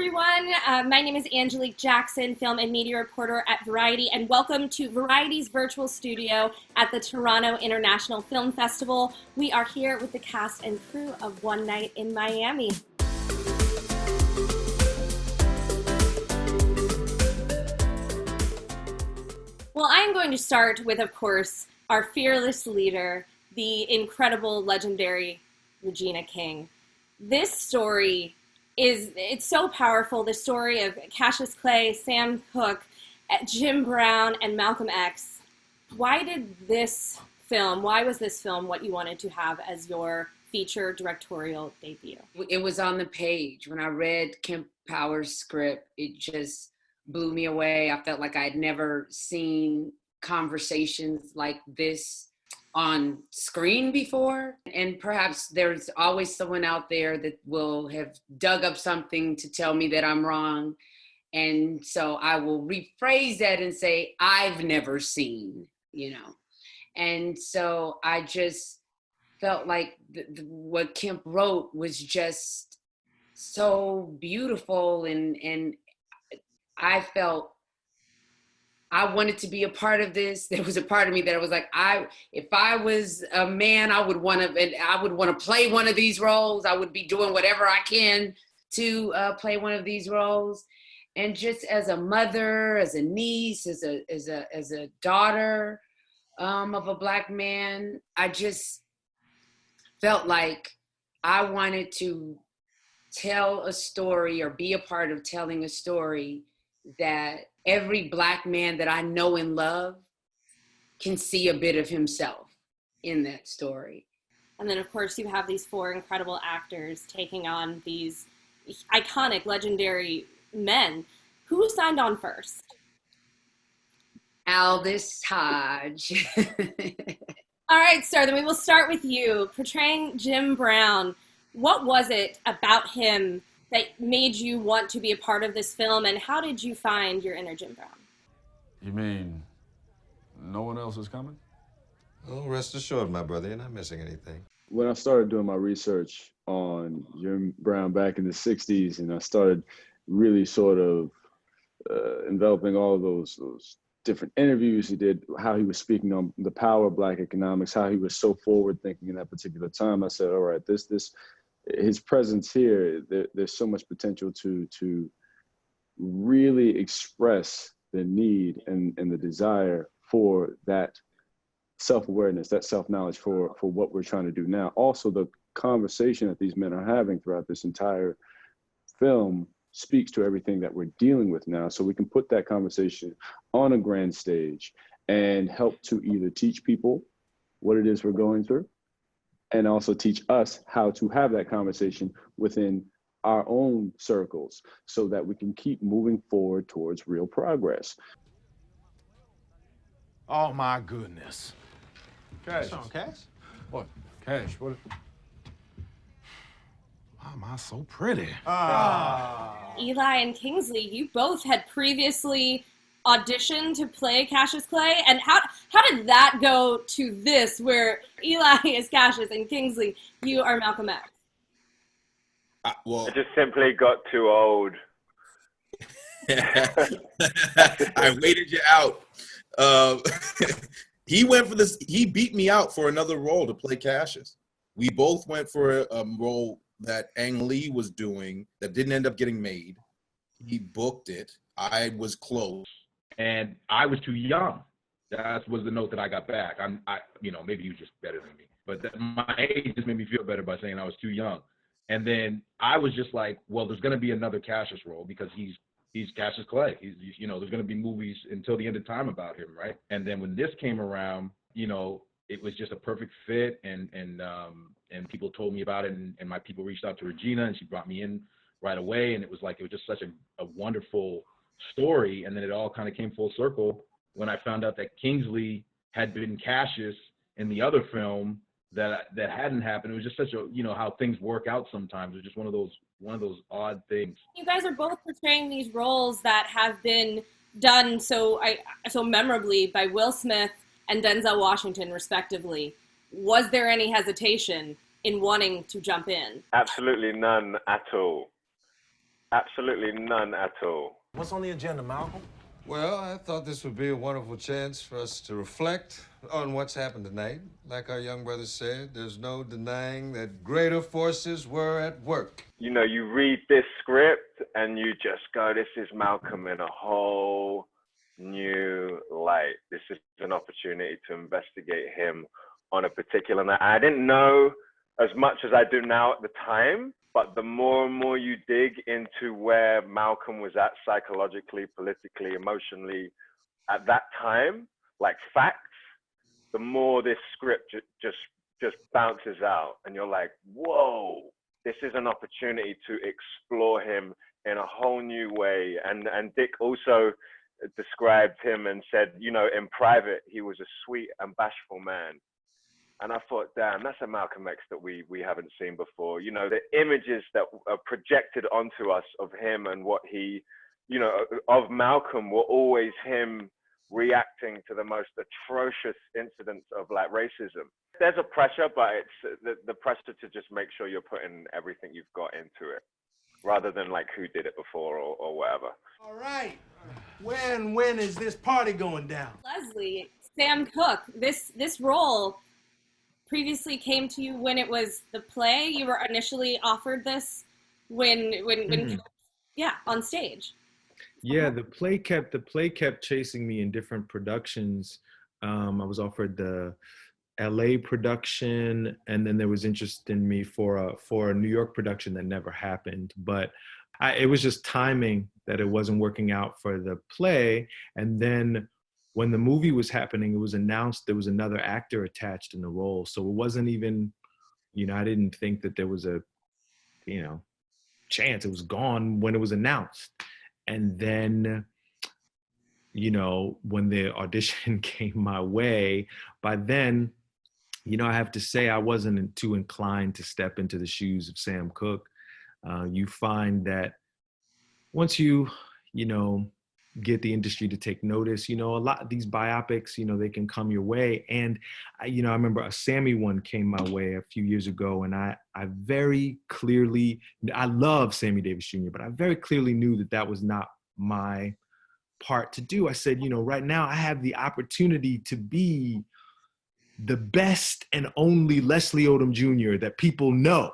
everyone. My name is Angelique Jackson, film and media reporter at Variety, and welcome to Variety's virtual studio at the Toronto International Film Festival. We are here with the cast and crew of One Night in Miami. Well, I'm going to start with, of course, our fearless leader, the incredible, legendary Regina King. This story it's so powerful, the story of Cassius Clay, Sam Cooke, Jim Brown, and Malcolm X. Why was this film what you wanted to have as your feature directorial debut? It was on the page. When I read Kemp Powers' script, it just blew me away. I felt like I'd never seen conversations like this on screen before, and perhaps there's always someone out there that will have dug up something to tell me that I'm wrong, and so I will rephrase that and say I've never seen, and so I just felt like what Kemp wrote was just so beautiful, and I felt I wanted to be a part of this. There was a part of me that was like, if I was a man, I would want to play one of these roles. I would be doing whatever I can to play one of these roles. And just as a mother, as a niece, as a daughter of a Black man, I just felt like I wanted to tell a story or be a part of telling a story that every Black man that I know and love can see a bit of himself in that story. And then, of course, you have these four incredible actors taking on these iconic, legendary men. Who signed on first? Aldis Hodge. All right, sir, then we will start with you. Portraying Jim Brown, what was it about him that made you want to be a part of this film, and how did you find your inner Jim Brown? You mean no one else is coming? Oh, rest assured, my brother, you're not missing anything. When I started doing my research on Jim Brown back in the 60s, and I started really sort of enveloping all of those different interviews he did, how he was speaking on the power of Black economics, how he was so forward thinking in that particular time, I said, all right, his presence here, there's so much potential to really express the need and the desire for that self-awareness, that self-knowledge for what we're trying to do now. Also, the conversation that these men are having throughout this entire film speaks to everything that we're dealing with now. So we can put that conversation on a grand stage and help to either teach people what it is we're going through, and also teach us how to have that conversation within our own circles so that we can keep moving forward towards real progress. Oh my goodness. Cash. What's wrong, Cash? What? Cash, what? Why am I so pretty? Eli and Kingsley, you both had previously auditioned to play Cassius Clay, and how did that go to this, where Eli is Cassius and Kingsley, you are Malcolm X? I just simply got too old. I waited you out. He went for this. He beat me out for another role to play Cassius. We both went for a role that Ang Lee was doing that didn't end up getting made. He booked it. I was close. And I was too young. That was the note that I got back. Maybe he was just better than me, but my age just made me feel better by saying I was too young. And then I was just like, well, there's going to be another Cassius role because he's Cassius Clay. He's there's going to be movies until the end of time about him, right? And then when this came around, it was just a perfect fit, and people told me about it, and my people reached out to Regina, and she brought me in right away, and it was just such a wonderful story. And then it all kind of came full circle when I found out that Kingsley had been Cassius in the other film that hadn't happened. It was just such a, how things work out sometimes. It was just one of those odd things. You guys are both portraying these roles that have been done so memorably by Will Smith and Denzel Washington, respectively. Was there any hesitation in wanting to jump in? Absolutely none at all. Absolutely none at all. What's on the agenda, Malcolm? Well, I thought this would be a wonderful chance for us to reflect on what's happened tonight. Like our young brother said, there's no denying that greater forces were at work. You know, you read this script and you just go, this is Malcolm in a whole new light. This is an opportunity to investigate him on a particular night. I didn't know as much as I do now at the time, but the more and more you dig into where Malcolm was at psychologically, politically, emotionally at that time, like facts, the more this script just bounces out, and you're like, whoa, this is an opportunity to explore him in a whole new way. And Dick also described him and said, you know, in private, he was a sweet and bashful man. And I thought, damn, that's a Malcolm X that we haven't seen before. You know, the images that are projected onto us of him and what he, you know, of Malcolm were always him reacting to the most atrocious incidents of like racism. There's a pressure, but it's the pressure to just make sure you're putting everything you've got into it, rather than like who did it before or whatever. All right. When is this party going down? Leslie, Sam Cooke, this role previously came to you when it was the play. You were initially offered this when yeah, on stage. Yeah, the play kept chasing me in different productions. I was offered the LA production, and then there was interest in me for a New York production that never happened. But it was just timing that it wasn't working out for the play. And then when the movie was happening, it was announced there was another actor attached in the role. So it wasn't even, you know, I didn't think that there was a, you know, chance. It was gone when it was announced. And then, you know, when the audition came my way, by then, you know, I have to say I wasn't too inclined to step into the shoes of Sam Cooke. You find that once you know, get the industry to take notice, you know, a lot of these biopics, you know, they can come your way. And, you know, I remember a Sammy one came my way a few years ago, and I very clearly, I love Sammy Davis Jr., but I very clearly knew that that was not my part to do. I said, you know, right now I have the opportunity to be the best and only Leslie Odom Jr. that people know.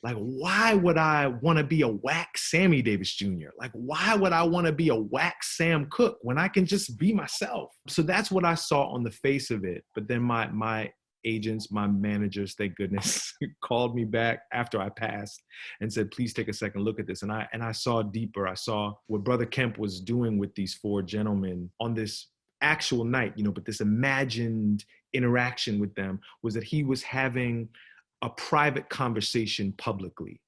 Like, why would I want to be a whack Sammy Davis Jr.? Like, why would I want to be a whack Sam Cooke when I can just be myself? So that's what I saw on the face of it. But then my agents, my managers, thank goodness, called me back after I passed and said, please take a second look at this. And I saw deeper. I saw what Brother Kemp was doing with these four gentlemen on this actual night, you know, but this imagined interaction with them was that he was having a private conversation publicly.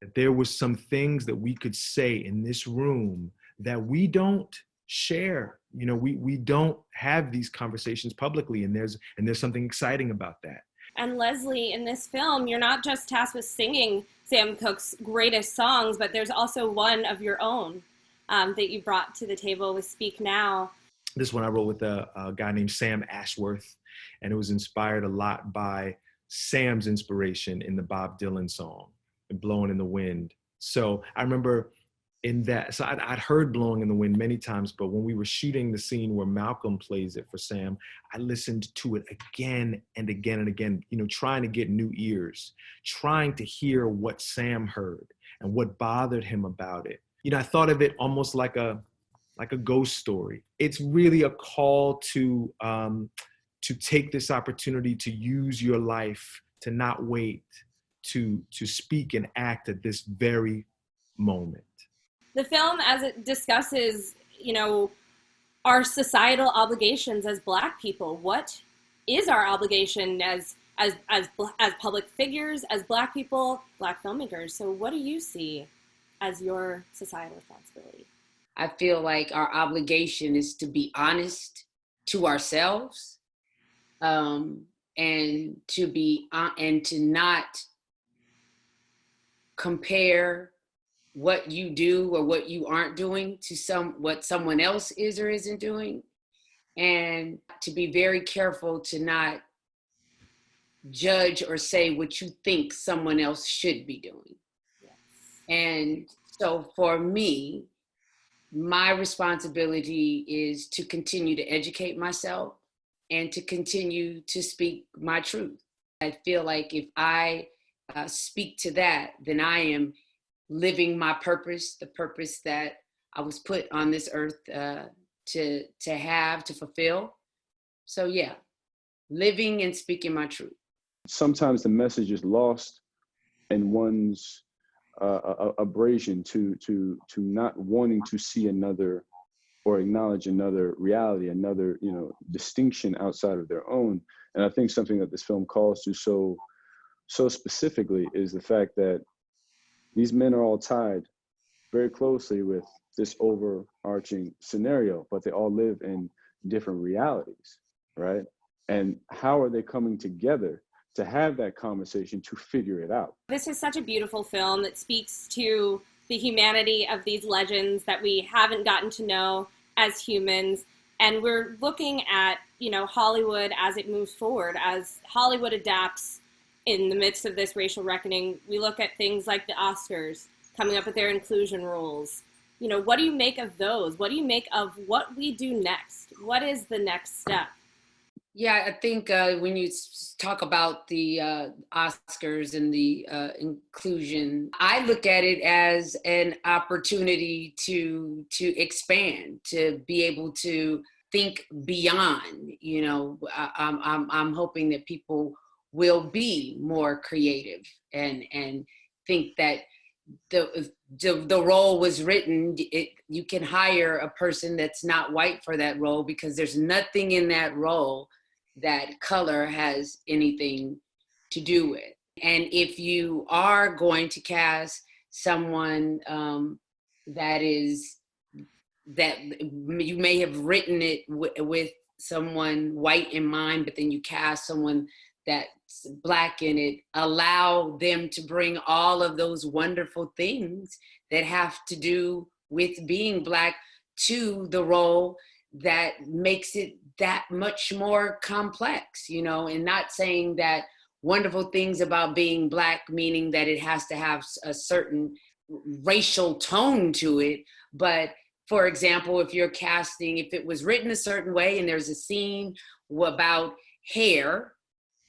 That there was some things that we could say in this room that we don't share. You know, we don't have these conversations publicly, and there's something exciting about that. And Leslie, in this film, you're not just tasked with singing Sam Cooke's greatest songs, but there's also one of your own that you brought to the table with Speak Now. This one I wrote with a guy named Sam Ashworth, and it was inspired a lot by Sam's inspiration in the Bob Dylan song, Blowing in the Wind. So I remember in that, so I'd heard Blowing in the Wind many times, but when we were shooting the scene where Malcolm plays it for Sam, I listened to it again and again and again, you know, trying to get new ears, trying to hear what Sam heard and what bothered him about it. You know, I thought of it almost like a ghost story. It's really a call to take this opportunity to use your life, to not wait, to speak and act at this very moment. The film, as it discusses, you know, our societal obligations as Black people. What is our obligation as public figures, as Black people, Black filmmakers? So what do you see as your societal responsibility? I feel like our obligation is to be honest to ourselves, and to not compare what you do or what you aren't doing to what someone else is or isn't doing, and to be very careful to not judge or say what you think someone else should be doing. Yes. And So for me, my responsibility is to continue to educate myself and to continue to speak my truth. I feel like if I speak to that, then I am living my purpose, the purpose that I was put on this earth to fulfill. So yeah, living and speaking my truth. Sometimes the message is lost in one's abrasion to not wanting to see another or acknowledge another reality, another, distinction outside of their own. And I think something that this film calls to so specifically is the fact that these men are all tied very closely with this overarching scenario, but they all live in different realities, right? And how are they coming together to have that conversation to figure it out? This is such a beautiful film that speaks to the humanity of these legends that we haven't gotten to know as humans. And we're looking at, Hollywood as it moves forward, as Hollywood adapts in the midst of this racial reckoning. We look at things like the Oscars coming up with their inclusion rules. What do you make of those? What do you make of what we do next? What is the next step? Yeah, I think when you talk about the Oscars and the inclusion, I look at it as an opportunity to expand, to be able to think beyond. I'm hoping that people will be more creative and think that the role was written. You can hire a person that's not white for that role because there's nothing in that role that color has anything to do with. And if you are going to cast someone that you may have written it with someone white in mind, but then you cast someone that's Black in it, allow them to bring all of those wonderful things that have to do with being Black to the role that makes it that much more complex, and not saying that wonderful things about being Black, meaning that it has to have a certain racial tone to it. But for example, if it was written a certain way and there's a scene about hair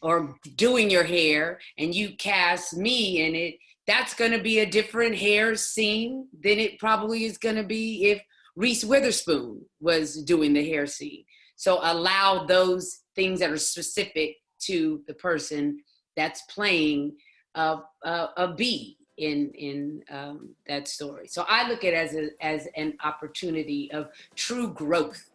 or doing your hair and you cast me in it, that's going to be a different hair scene than it probably is going to be if Reese Witherspoon was doing the hair scene. So allow those things that are specific to the person that's playing a B in that story. So I look at it as an opportunity of true growth